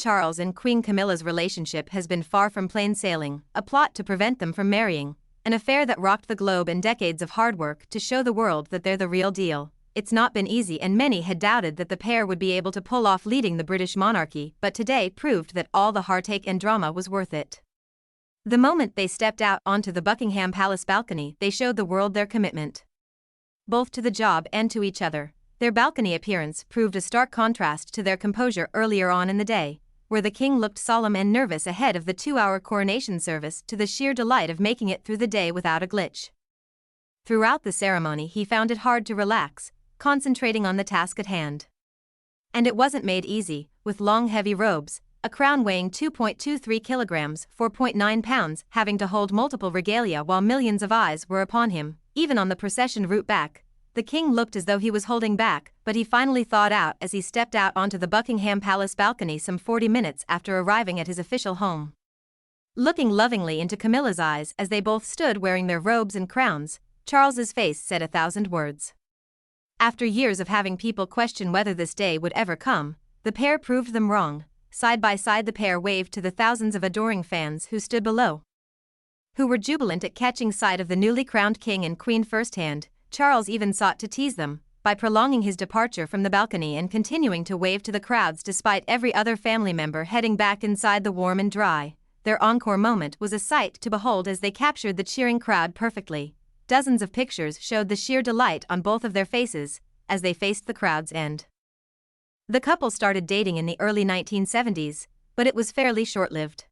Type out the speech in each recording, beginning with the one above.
Charles and Queen Camilla's relationship has been far from plain sailing, a plot to prevent them from marrying, an affair that rocked the globe and decades of hard work to show the world that they're the real deal. It's not been easy, and many had doubted that the pair would be able to pull off leading the British monarchy, but today proved that all the heartache and drama was worth it. The moment they stepped out onto the Buckingham Palace balcony, they showed the world their commitment, both to the job and to each other. Their balcony appearance proved a stark contrast to their composure earlier on in the day, where the king looked solemn and nervous ahead of the 2-hour coronation service, to the sheer delight of making it through the day without a glitch. Throughout the ceremony he found it hard to relax, concentrating on the task at hand. And it wasn't made easy, with long heavy robes, a crown weighing 2.23 kilograms, 4.9 pounds, having to hold multiple regalia while millions of eyes were upon him. Even on the procession route back, the king looked as though he was holding back, but he finally thawed out as he stepped out onto the Buckingham Palace balcony some 40 minutes after arriving at his official home. Looking lovingly into Camilla's eyes as they both stood wearing their robes and crowns, Charles's face said 1,000 words. After years of having people question whether this day would ever come, the pair proved them wrong. Side by side the pair waved to the thousands of adoring fans who stood below, who were jubilant at catching sight of the newly crowned king and queen firsthand. Charles even sought to tease them by prolonging his departure from the balcony and continuing to wave to the crowds despite every other family member heading back inside the warm and dry. Their encore moment was a sight to behold as they captured the cheering crowd perfectly. Dozens of pictures showed the sheer delight on both of their faces as they faced the crowd's end. The couple started dating in the early 1970s, but it was fairly short-lived.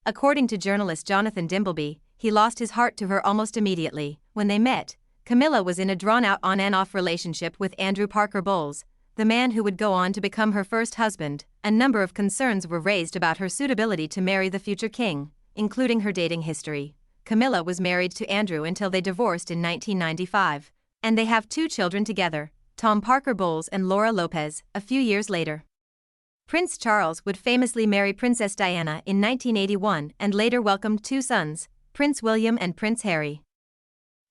According to journalist Jonathan Dimbleby, he lost his heart to her almost immediately. When they met, Camilla was in a drawn-out on-and-off relationship with Andrew Parker Bowles, the man who would go on to become her first husband. A number of concerns were raised about her suitability to marry the future king, including her dating history. Camilla was married to Andrew until they divorced in 1995, and they have 2 children together, Tom Parker Bowles and Laura Lopez, a few years later. Prince Charles would famously marry Princess Diana in 1981 and later welcomed 2 sons, Prince William and Prince Harry.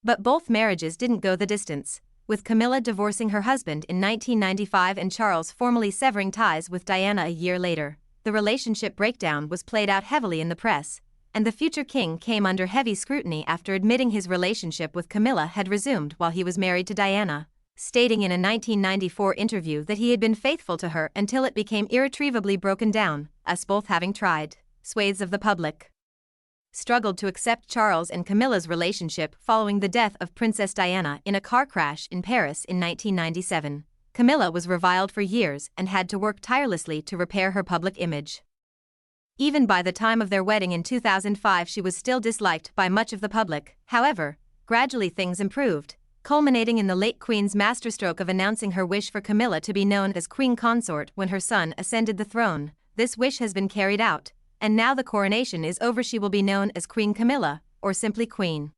But both marriages didn't go the distance, with Camilla divorcing her husband in 1995 and Charles formally severing ties with Diana a year later. The relationship breakdown was played out heavily in the press, and the future king came under heavy scrutiny after admitting his relationship with Camilla had resumed while he was married to Diana, stating in a 1994 interview that he had been faithful to her until it became irretrievably broken down, us both having tried. Swathes of the public struggled to accept Charles and Camilla's relationship following the death of Princess Diana in a car crash in Paris in 1997. Camilla was reviled for years and had to work tirelessly to repair her public image. Even by the time of their wedding in 2005, she was still disliked by much of the public. However, gradually things improved, culminating in the late Queen's masterstroke of announcing her wish for Camilla to be known as Queen Consort when her son ascended the throne. This wish has been carried out, and now the coronation is over. She will be known as Queen Camilla, or simply Queen.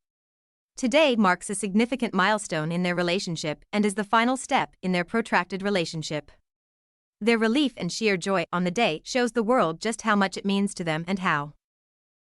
Today marks a significant milestone in their relationship and is the final step in their protracted relationship. Their relief and sheer joy on the day shows the world just how much it means to them and how